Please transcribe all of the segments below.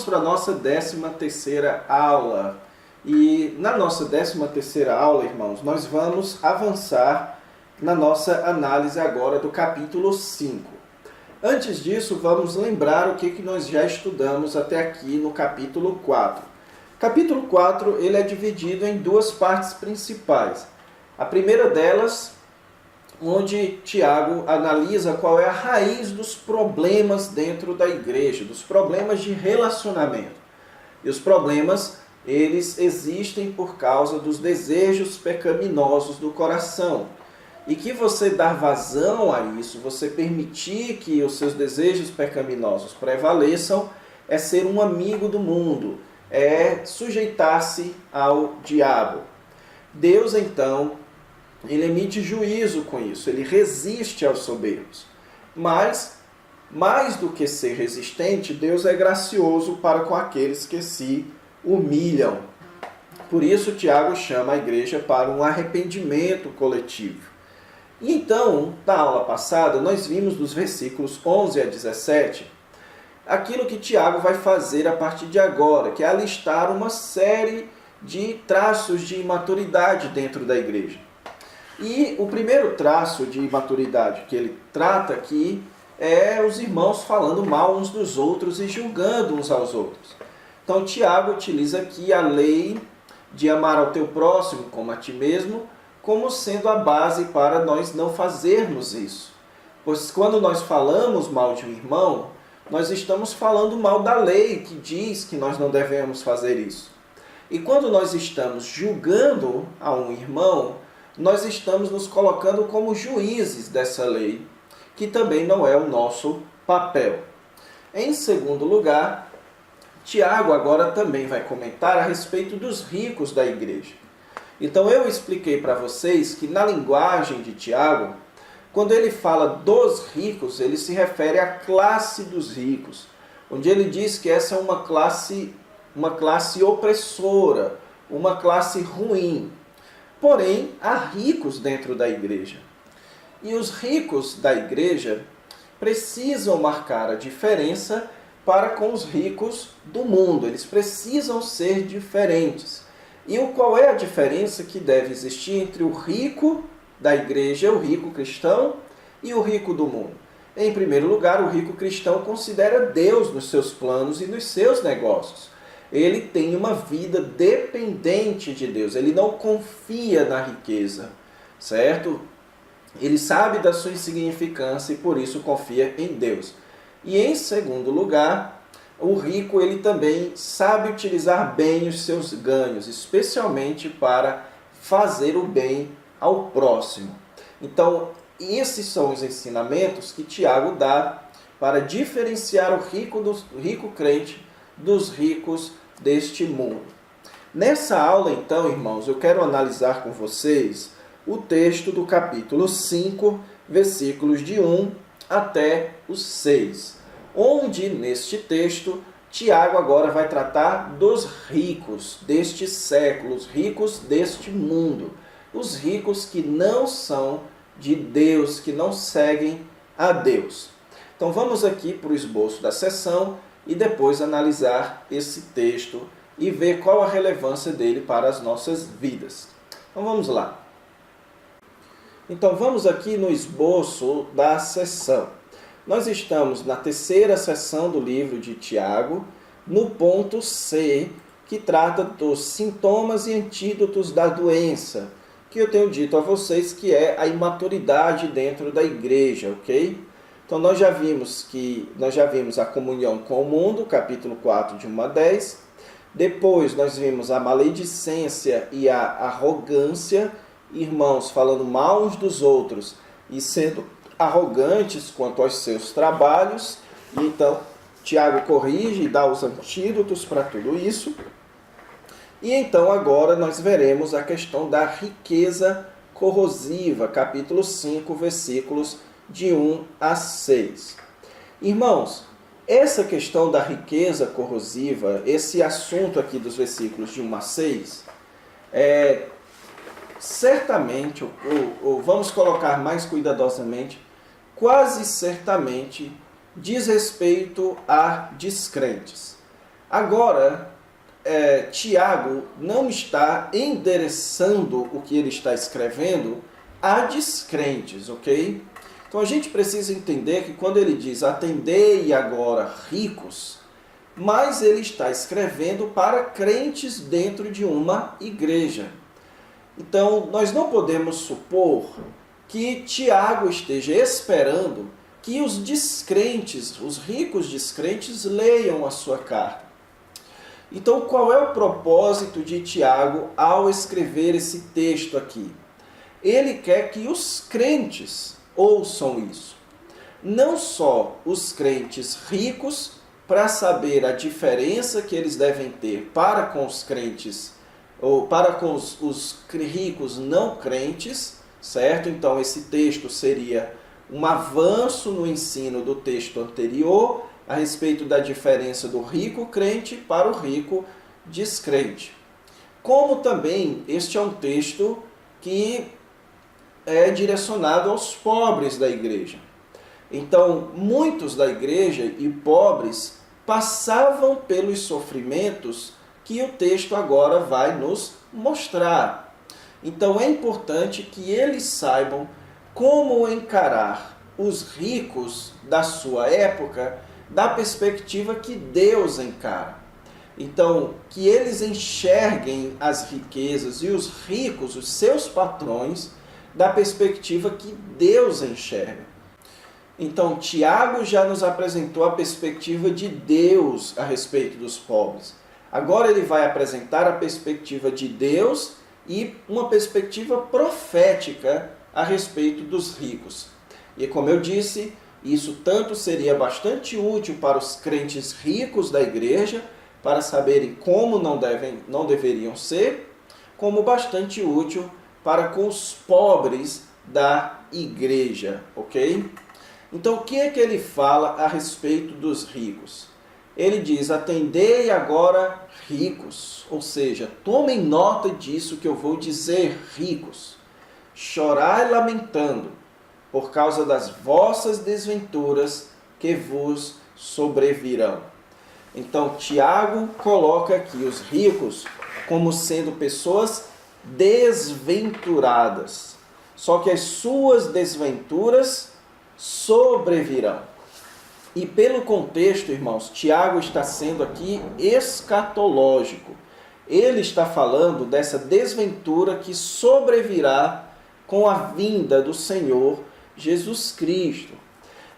para a nossa 13ª aula. E na nossa 13ª aula, irmãos, nós vamos avançar na nossa análise agora do capítulo 5. Antes disso, vamos lembrar o que nós já estudamos até aqui no capítulo 4. Capítulo 4 ele é dividido em duas partes principais. A primeira delas, onde Tiago analisa qual é a raiz dos problemas dentro da igreja, dos problemas de relacionamento. E os problemas, eles existem por causa dos desejos pecaminosos do coração. E que você dar vazão a isso, você permitir que os seus desejos pecaminosos prevaleçam, é ser um amigo do mundo, é sujeitar-se ao diabo. Deus, então, ele emite juízo com isso, ele resiste aos soberbos. Mas, mais do que ser resistente, Deus é gracioso para com aqueles que se humilham. Por isso, Tiago chama a igreja para um arrependimento coletivo. E então, na aula passada, nós vimos dos versículos 11 a 17, aquilo que Tiago vai fazer a partir de agora, que é alistar uma série de traços de imaturidade dentro da igreja. E o primeiro traço de imaturidade que ele trata aqui é os irmãos falando mal uns dos outros e julgando uns aos outros. Então, Tiago utiliza aqui a lei de amar ao teu próximo como a ti mesmo, como sendo a base para nós não fazermos isso. Pois quando nós falamos mal de um irmão, nós estamos falando mal da lei que diz que nós não devemos fazer isso. E quando nós estamos julgando a um irmão, nós estamos nos colocando como juízes dessa lei, que também não é o nosso papel. Em segundo lugar, Tiago agora também vai comentar a respeito dos ricos da igreja. Então eu expliquei para vocês que na linguagem de Tiago, quando ele fala dos ricos, ele se refere à classe dos ricos, onde ele diz que essa é uma classe opressora, uma classe ruim. Porém, há ricos dentro da igreja. E os ricos da igreja precisam marcar a diferença para com os ricos do mundo. Eles precisam ser diferentes. E qual é a diferença que deve existir entre o rico da igreja, o rico cristão, e o rico do mundo? Em primeiro lugar, o rico cristão considera Deus nos seus planos e nos seus negócios. Ele tem uma vida dependente de Deus, ele não confia na riqueza, certo? Ele sabe da sua insignificância e por isso confia em Deus. E em segundo lugar, o rico ele também sabe utilizar bem os seus ganhos, especialmente para fazer o bem ao próximo. Então, esses são os ensinamentos que Tiago dá para diferenciar o rico crente dos ricos deste mundo. Nessa aula, então, irmãos, eu quero analisar com vocês o texto do capítulo 5, versículos de 1 até o 6, onde, neste texto, Tiago agora vai tratar dos ricos deste século, os ricos deste mundo, os ricos que não são de Deus, que não seguem a Deus. Então vamos aqui para o esboço da sessão e depois analisar esse texto e ver qual a relevância dele para as nossas vidas. Então vamos lá. Então vamos aqui no esboço da sessão. Nós estamos na 3ª sessão do livro de Tiago, no ponto C, que trata dos sintomas e antídotos da doença, que eu tenho dito a vocês que é a imaturidade dentro da igreja, ok? Então nós já vimos a comunhão com o mundo, capítulo 4, de 1 a 10. Depois nós vimos a maledicência e a arrogância, irmãos falando mal uns dos outros e sendo arrogantes quanto aos seus trabalhos. E então Tiago corrige e dá os antídotos para tudo isso. E então agora nós veremos a questão da riqueza corrosiva, capítulo 5, versículos de 1 a 6. Irmãos, essa questão da riqueza corrosiva, esse assunto aqui dos versículos de 1 a 6, certamente, ou vamos colocar mais cuidadosamente, quase certamente diz respeito a descrentes. Agora, Tiago não está endereçando o que ele está escrevendo a descrentes, ok? Então a gente precisa entender que quando ele diz atendei agora ricos, mas ele está escrevendo para crentes dentro de uma igreja. Então nós não podemos supor que Tiago esteja esperando que os descrentes, os ricos descrentes, leiam a sua carta. Então, qual é o propósito de Tiago ao escrever esse texto aqui? Ele quer que os crentes ouçam isso. Não só os crentes ricos, para saber a diferença que eles devem ter para com os crentes, ou para com os ricos não crentes, certo? Então, esse texto seria um avanço no ensino do texto anterior, a respeito da diferença do rico crente para o rico descrente. Como também este é um texto que é direcionado aos pobres da igreja. Então, muitos da igreja e pobres passavam pelos sofrimentos que o texto agora vai nos mostrar. Então, é importante que eles saibam como encarar os ricos da sua época da perspectiva que Deus encara. Então, que eles enxerguem as riquezas e os ricos, os seus patrões, da perspectiva que Deus enxerga. Então, Tiago já nos apresentou a perspectiva de Deus a respeito dos pobres. Agora ele vai apresentar a perspectiva de Deus e uma perspectiva profética a respeito dos ricos. E como eu disse, isso tanto seria bastante útil para os crentes ricos da igreja, para saberem como não deveriam ser, como bastante útil para com os pobres da igreja, ok? Então, o que é que ele fala a respeito dos ricos? Ele diz, atendei agora ricos, ou seja, tomem nota disso que eu vou dizer, ricos. Chorai lamentando, por causa das vossas desventuras que vos sobrevirão. Então, Tiago coloca aqui os ricos como sendo pessoas desventuradas. Só que as suas desventuras sobrevirão. E pelo contexto, irmãos, Tiago está sendo aqui escatológico. Ele está falando dessa desventura que sobrevirá com a vinda do Senhor Jesus Cristo.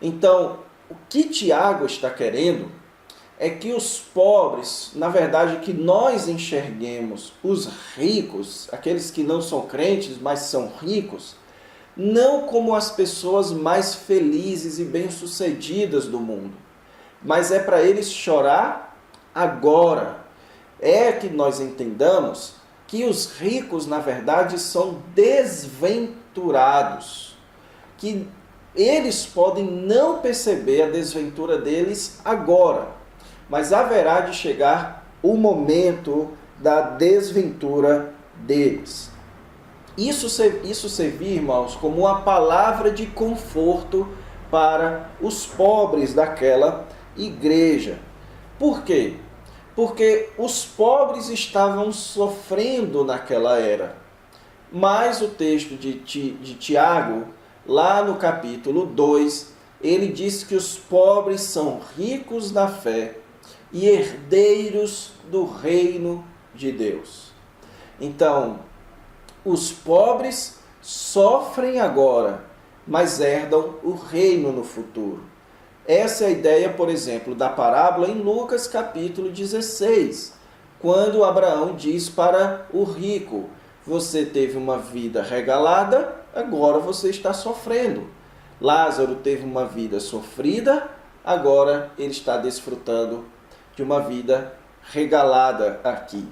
Então, o que Tiago está querendo é que os pobres, na verdade, que nós enxerguemos os ricos, aqueles que não são crentes, mas são ricos, não como as pessoas mais felizes e bem-sucedidas do mundo, mas é para eles chorar agora. É que nós entendamos que os ricos, na verdade, são desventurados, que eles podem não perceber a desventura deles agora, mas haverá de chegar o momento da desventura deles. Isso servir, irmãos, como uma palavra de conforto para os pobres daquela igreja. Por quê? Porque os pobres estavam sofrendo naquela era. Mas o texto de Tiago, lá no capítulo 2, ele diz que os pobres são ricos na fé e herdeiros do reino de Deus. Então, os pobres sofrem agora, mas herdam o reino no futuro. Essa é a ideia, por exemplo, da parábola em Lucas capítulo 16, quando Abraão diz para o rico, você teve uma vida regalada, agora você está sofrendo. Lázaro teve uma vida sofrida, agora ele está desfrutando de uma vida regalada aqui.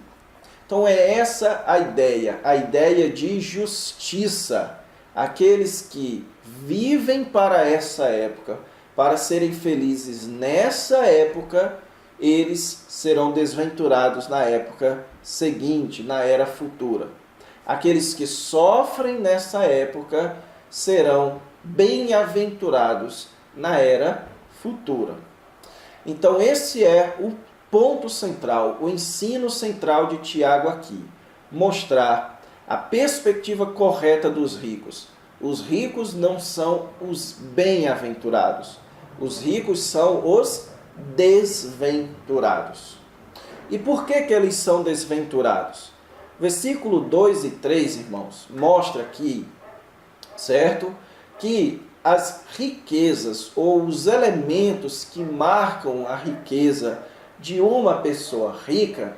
Então é essa a ideia de justiça. Aqueles que vivem para essa época, para serem felizes nessa época, eles serão desventurados na época seguinte, na era futura. Aqueles que sofrem nessa época serão bem-aventurados na era futura. Então esse é ponto central, o ensino central de Tiago aqui. Mostrar a perspectiva correta dos ricos. Os ricos não são os bem-aventurados. Os ricos são os desventurados. E por que eles são desventurados? Versículo 2 e 3, irmãos, mostra aqui, certo? Que as riquezas ou os elementos que marcam a riqueza de uma pessoa rica,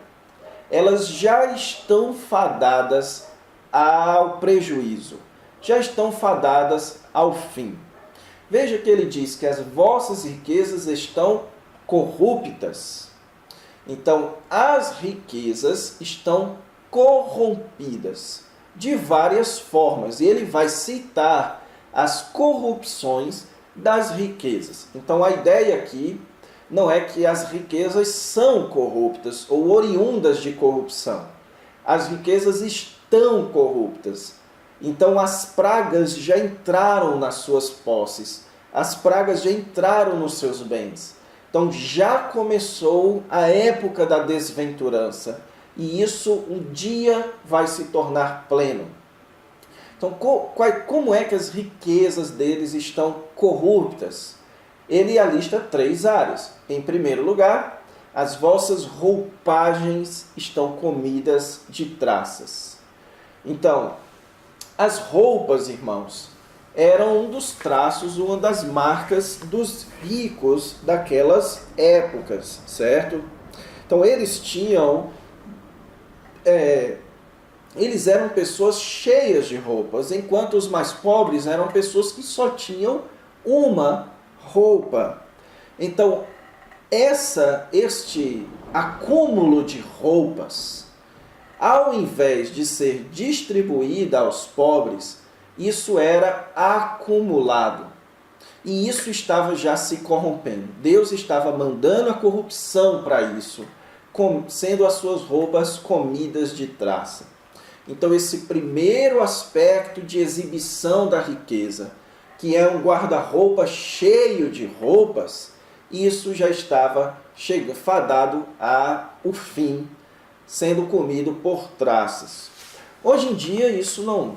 elas já estão fadadas ao prejuízo, já estão fadadas ao fim. Veja que ele diz que as vossas riquezas estão corruptas. Então, as riquezas estão corrompidas de várias formas. E ele vai citar as corrupções das riquezas. Então, a ideia aqui não é que as riquezas são corruptas ou oriundas de corrupção. As riquezas estão corruptas. Então, as pragas já entraram nas suas posses. As pragas já entraram nos seus bens. Então, já começou a época da desventurança. E isso um dia vai se tornar pleno. Então, como é que as riquezas deles estão corruptas? Ele alista 3 áreas. Em primeiro lugar, as vossas roupagens estão comidas de traças. Então, as roupas, irmãos, eram um dos traços, uma das marcas dos ricos daquelas épocas, certo? Então, eles eram pessoas cheias de roupas, enquanto os mais pobres eram pessoas que só tinham uma roupa. Então, este acúmulo de roupas, ao invés de ser distribuída aos pobres, isso era acumulado. E isso estava já se corrompendo. Deus estava mandando a corrupção para isso, sendo as suas roupas comidas de traça. Então, esse primeiro aspecto de exibição da riqueza, que é um guarda-roupa cheio de roupas, isso já estava fadado ao fim, sendo comido por traças. Hoje em dia, isso não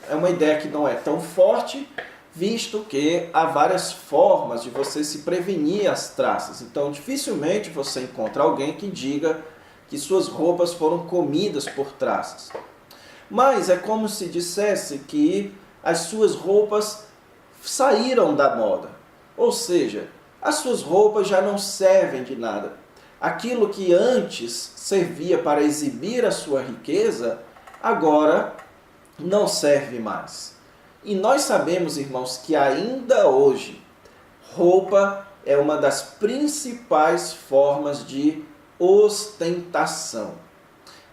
é uma ideia que não é tão forte, visto que há várias formas de você se prevenir as traças. Então, dificilmente você encontra alguém que diga que suas roupas foram comidas por traças. Mas é como se dissesse que as suas roupas saíram da moda. Ou seja, as suas roupas já não servem de nada. Aquilo que antes servia para exibir a sua riqueza, agora não serve mais. E nós sabemos, irmãos, que ainda hoje, roupa é uma das principais formas de ostentação.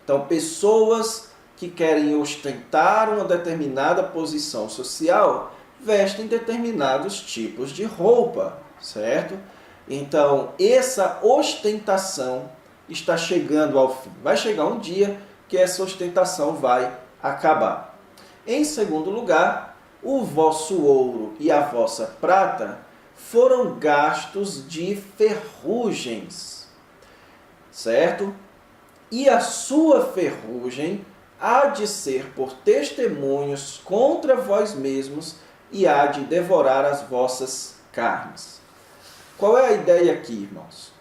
Então, pessoas que querem ostentar uma determinada posição social, vestem determinados tipos de roupa, certo? Então, essa ostentação está chegando ao fim. Vai chegar um dia que essa ostentação vai acabar. Em segundo lugar, o vosso ouro e a vossa prata foram gastos de ferrugens, certo? E a sua ferrugem há de ser por testemunhos contra vós mesmos e há de devorar as vossas carnes. Qual é a ideia aqui, irmãos?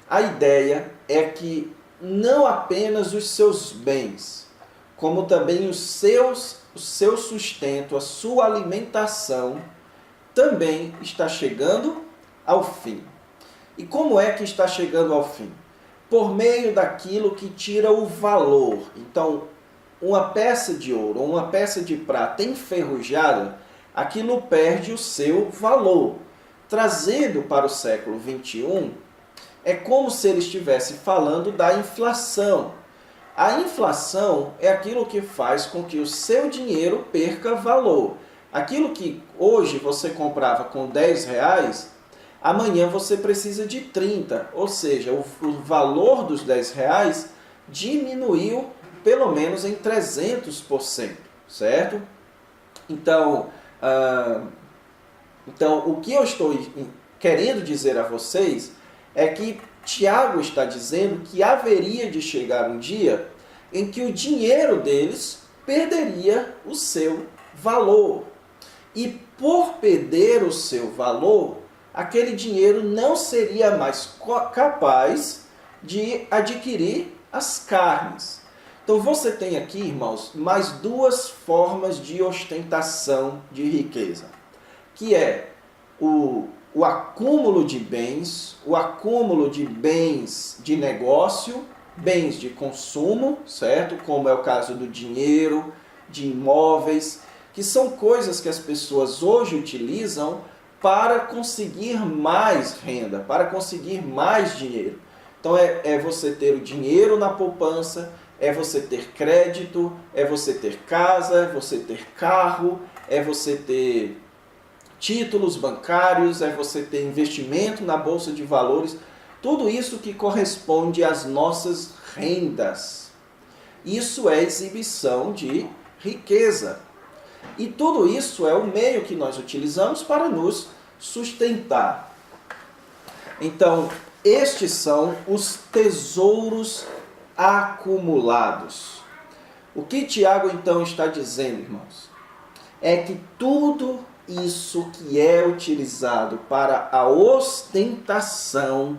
A ideia é que não apenas os seus bens, como também o seu sustento, a sua alimentação, também está chegando ao fim. E como é que está chegando ao fim? Por meio daquilo que tira o valor. Então, uma peça de ouro ou uma peça de prata enferrujada, aquilo perde o seu valor. Trazendo para o século 21, é como se ele estivesse falando da inflação. A inflação é aquilo que faz com que o seu dinheiro perca valor. Aquilo que hoje você comprava com R$10, amanhã você precisa de 30. Ou seja, o valor dos R$10 diminuiu pelo menos em 300%, certo? Então, o que eu estou querendo dizer a vocês é que Tiago está dizendo que haveria de chegar um dia em que o dinheiro deles perderia o seu valor. E por perder o seu valor, aquele dinheiro não seria mais capaz de adquirir as carnes. Então você tem aqui, irmãos, mais duas formas de ostentação de riqueza, que é o acúmulo de bens, o acúmulo de bens de negócio, bens de consumo, certo? Como é o caso do dinheiro, de imóveis, que são coisas que as pessoas hoje utilizam para conseguir mais renda, para conseguir mais dinheiro. Então é você ter o dinheiro na poupança, é você ter crédito, é você ter casa, é você ter carro, é você ter títulos bancários, é você ter investimento na bolsa de valores, tudo isso que corresponde às nossas rendas. Isso é exibição de riqueza. E tudo isso é o meio que nós utilizamos para nos sustentar. Então, estes são os tesouros acumulados. O que Tiago então está dizendo, irmãos? É que tudo isso que é utilizado para a ostentação,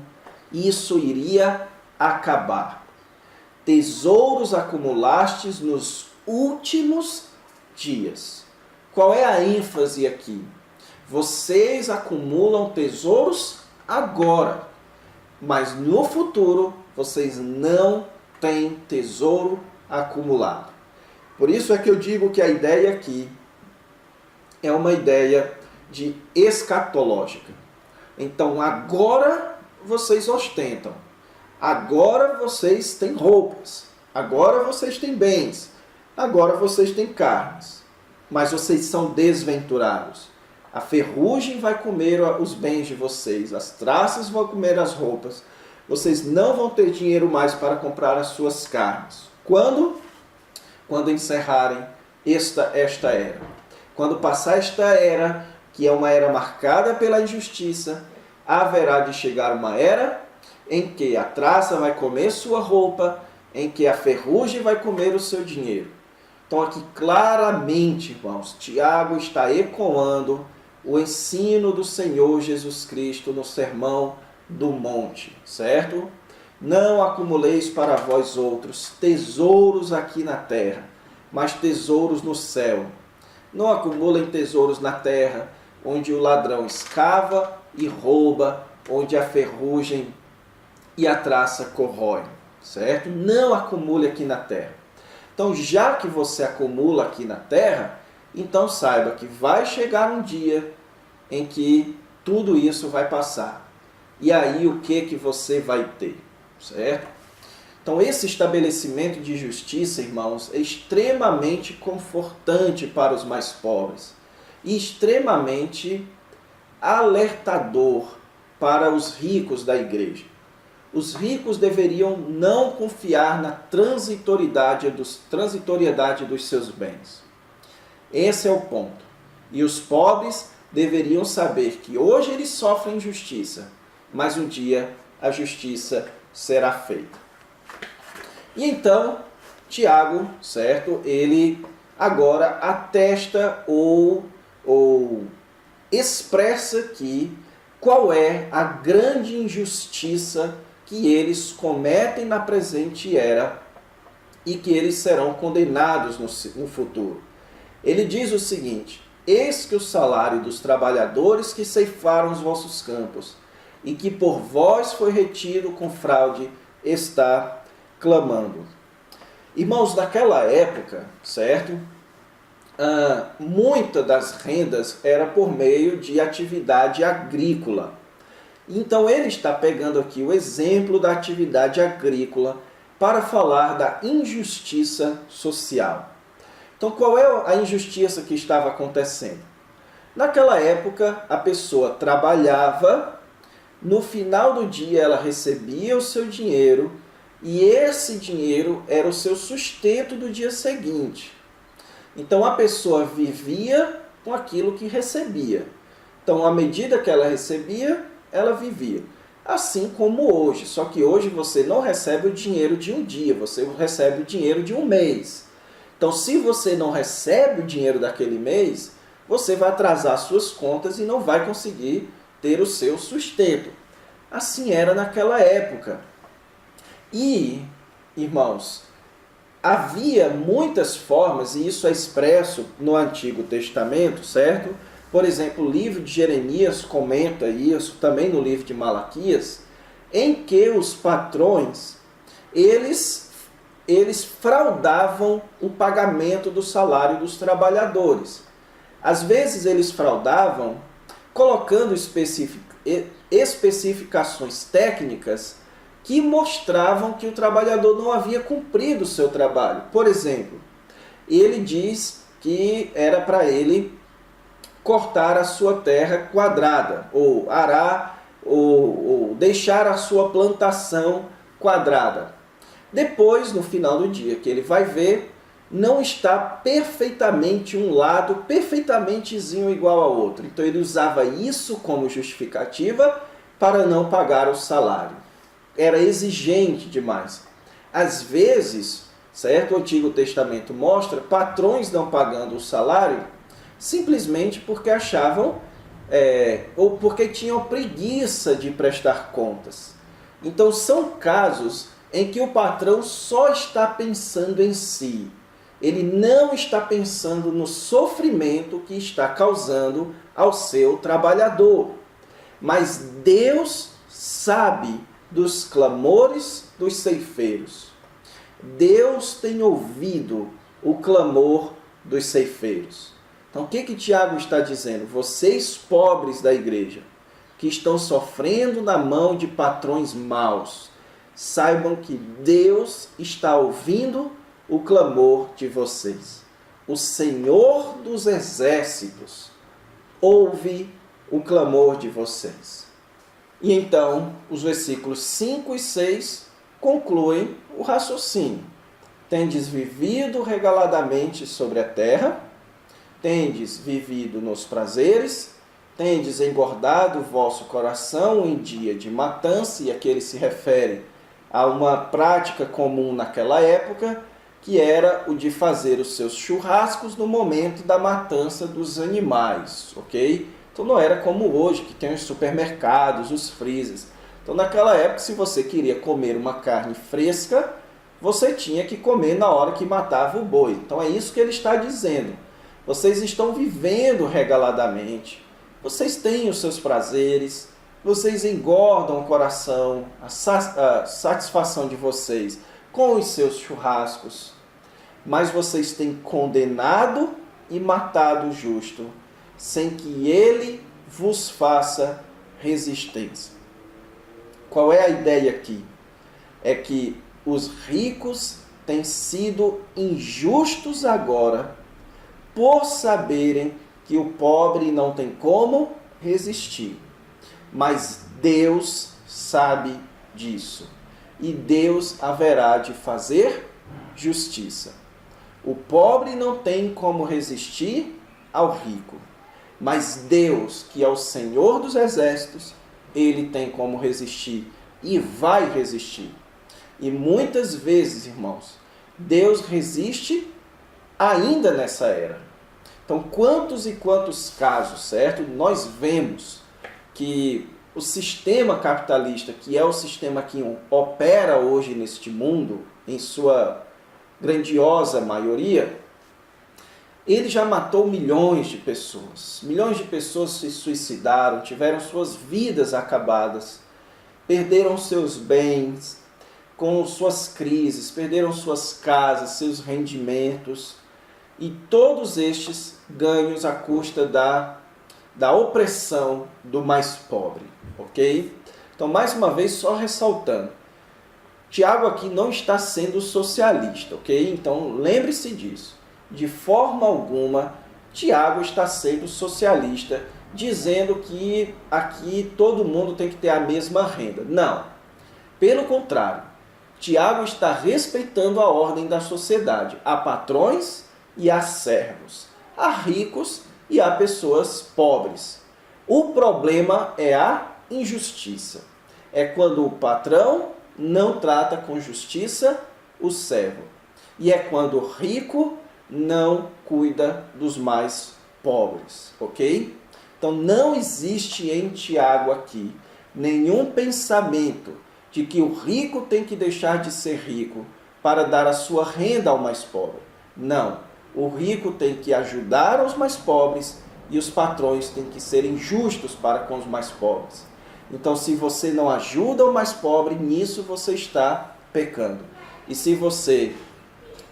isso iria acabar. Tesouros acumulastes nos últimos dias. Qual é a ênfase aqui? Vocês acumulam tesouros agora, mas no futuro vocês não têm tesouro acumulado. Por isso é que eu digo que a ideia aqui é uma ideia de escatológica. Então agora vocês ostentam, agora vocês têm roupas, agora vocês têm bens, agora vocês têm carnes, mas vocês são desventurados. A ferrugem vai comer os bens de vocês, as traças vão comer as roupas, vocês não vão ter dinheiro mais para comprar as suas carnes. Quando? Quando encerrarem esta era. Quando passar esta era, que é uma era marcada pela injustiça, haverá de chegar uma era em que a traça vai comer sua roupa, em que a ferrugem vai comer o seu dinheiro. Então aqui claramente, irmãos, Tiago está ecoando o ensino do Senhor Jesus Cristo no Sermão do Monte, certo? Não acumuleis para vós outros tesouros aqui na terra, mas tesouros no céu. Não acumulem tesouros na terra, onde o ladrão escava e rouba, onde a ferrugem e a traça corroem, certo? Não acumule aqui na terra. Então, já que você acumula aqui na terra, então saiba que vai chegar um dia em que tudo isso vai passar. E aí o que você vai ter, certo? Então esse estabelecimento de justiça, irmãos, é extremamente confortante para os mais pobres e extremamente alertador para os ricos da igreja. Os ricos deveriam não confiar na transitoriedade dos seus bens. Esse é o ponto. E os pobres deveriam saber que hoje eles sofrem injustiça, mas um dia a justiça será feita. E então, Tiago, certo? Ele agora atesta ou expressa aqui qual é a grande injustiça que eles cometem na presente era e que eles serão condenados no futuro. Ele diz o seguinte: eis que o salário dos trabalhadores que ceifaram os vossos campos e que por vós foi retido com fraude está clamando. Irmãos, naquela época, certo? Muita das rendas era por meio de atividade agrícola. Então ele está pegando aqui o exemplo da atividade agrícola para falar da injustiça social. Então qual é a injustiça que estava acontecendo? Naquela época a pessoa trabalhava, no final do dia ela recebia o seu dinheiro e esse dinheiro era o seu sustento do dia seguinte. Então a pessoa vivia com aquilo que recebia. Então à medida que ela recebia, ela vivia. assim como hoje. Só que hoje você não recebe o dinheiro de um dia, você recebe o dinheiro de um mês. Então, se você não recebe o dinheiro daquele mês, você vai atrasar suas contas e não vai conseguir ter o seu sustento. Assim era naquela época. E, irmãos, havia muitas formas, e isso é expresso no Antigo Testamento, certo? Por exemplo, o livro de Jeremias comenta isso, também no livro de Malaquias, em que os patrões, eles fraudavam o pagamento do salário dos trabalhadores. Às vezes eles fraudavam colocando especificações técnicas que mostravam que o trabalhador não havia cumprido o seu trabalho. Por exemplo, ele diz que era para ele cortar a sua terra quadrada, ou arar, ou deixar a sua plantação quadrada. Depois, no final do dia, que ele vai ver, não está perfeitamente um lado, perfeitamentezinho igual ao outro. Então ele usava isso como justificativa para não pagar o salário. Era exigente demais. Às vezes, certo? O Antigo Testamento mostra patrões não pagando o salário simplesmente porque achavam, ou porque tinham preguiça de prestar contas. Então são casos em que o patrão só está pensando em si. Ele não está pensando no sofrimento que está causando ao seu trabalhador. Mas Deus sabe dos clamores dos ceifeiros. Deus tem ouvido o clamor dos ceifeiros. Então, o que Tiago está dizendo? Vocês pobres da igreja, que estão sofrendo na mão de patrões maus, saibam que Deus está ouvindo o clamor de vocês. O Senhor dos exércitos ouve o clamor de vocês. E então, os versículos 5 e 6 concluem o raciocínio. Tendes vivido regaladamente sobre a terra, tendes vivido nos prazeres, tendes engordado o vosso coração em dia de matança, e aqui ele se refere a uma prática comum naquela época, que era o de fazer os seus churrascos no momento da matança dos animais, ok? Então não era como hoje, que tem os supermercados, os freezers. Então naquela época, se você queria comer uma carne fresca, você tinha que comer na hora que matava o boi. Então é isso que ele está dizendo. Vocês estão vivendo regaladamente, vocês têm os seus prazeres, vocês engordam o coração, a satisfação de vocês com os seus churrascos, mas vocês têm condenado e matado o justo, sem que ele vos faça resistência. Qual é a ideia aqui? É que os ricos têm sido injustos agora, por saberem que o pobre não tem como resistir. Mas Deus sabe disso. E Deus haverá de fazer justiça. O pobre não tem como resistir ao rico. Mas Deus, que é o Senhor dos exércitos, ele tem como resistir e vai resistir. E muitas vezes, irmãos, Deus resiste ainda nessa era. Então, quantos e quantos casos, certo? Nós vemos que o sistema capitalista, que é o sistema que opera hoje neste mundo, em sua grandiosa maioria, ele já matou milhões de pessoas. Milhões de pessoas se suicidaram, tiveram suas vidas acabadas, perderam seus bens com suas crises, perderam suas casas, seus rendimentos, e todos estes ganhos à custa da opressão do mais pobre, ok? Então, mais uma vez, só ressaltando, Tiago aqui não está sendo socialista, ok? Então, lembre-se disso. De forma alguma, Tiago está sendo socialista, dizendo que aqui todo mundo tem que ter a mesma renda. Não. Pelo contrário, Tiago está respeitando a ordem da sociedade. Há patrões e há servos. Há ricos e há pessoas pobres. O problema é a injustiça. É quando o patrão não trata com justiça o servo. E é quando o rico não cuida dos mais pobres, ok? Então não existe em Tiago aqui nenhum pensamento de que o rico tem que deixar de ser rico para dar a sua renda ao mais pobre. Não, o rico tem que ajudar os mais pobres e os patrões têm que serem justos para com os mais pobres. Então, se você não ajuda o mais pobre, nisso você está pecando. E se você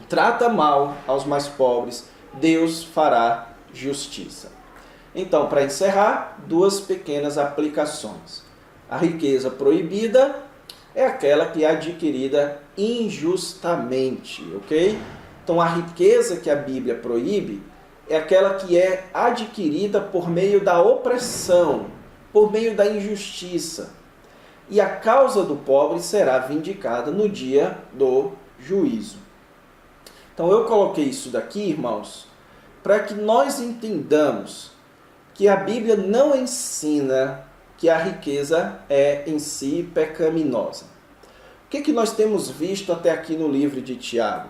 trata mal aos mais pobres, Deus fará justiça. Então, para encerrar, duas pequenas aplicações. A riqueza proibida é aquela que é adquirida injustamente, ok? Então, a riqueza que a Bíblia proíbe é aquela que é adquirida por meio da opressão, por meio da injustiça. E a causa do pobre será vindicada no dia do juízo. Então, eu coloquei isso daqui, irmãos, para que nós entendamos que a Bíblia não ensina que a riqueza é em si pecaminosa. O que nós temos visto até aqui no livro de Tiago?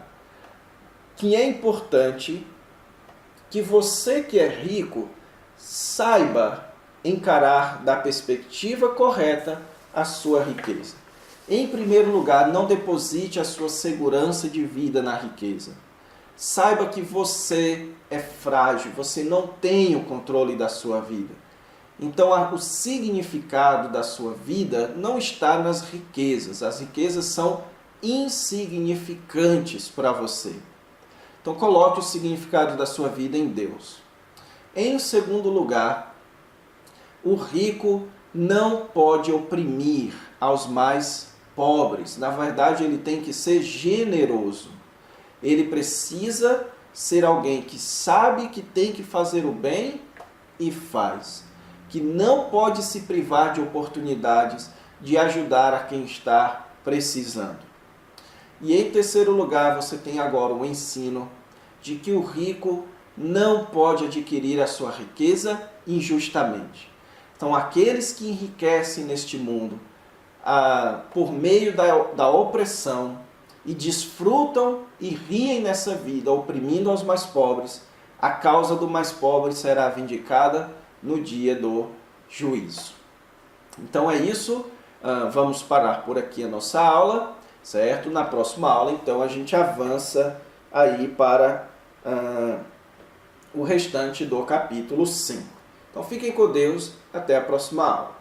Que é importante que você que é rico saiba encarar da perspectiva correta a sua riqueza. Em primeiro lugar, não deposite a sua segurança de vida na riqueza. Saiba que você é frágil, você não tem o controle da sua vida. Então, o significado da sua vida não está nas riquezas. As riquezas são insignificantes para você. Então, coloque o significado da sua vida em Deus. Em segundo lugar, o rico não pode oprimir aos mais pobres. Na verdade, ele tem que ser generoso. Ele precisa ser alguém que sabe que tem que fazer o bem e faz. Que não pode se privar de oportunidades de ajudar a quem está precisando. E em terceiro lugar, você tem agora o ensino de que o rico não pode adquirir a sua riqueza injustamente. Então, aqueles que enriquecem neste mundo por meio da opressão e desfrutam e riem nessa vida, oprimindo aos mais pobres, a causa do mais pobre será vindicada no dia do juízo. Então é isso, vamos parar por aqui a nossa aula, certo? Na próxima aula, então, a gente avança aí para o restante do capítulo 5. Então fiquem com Deus, até a próxima aula.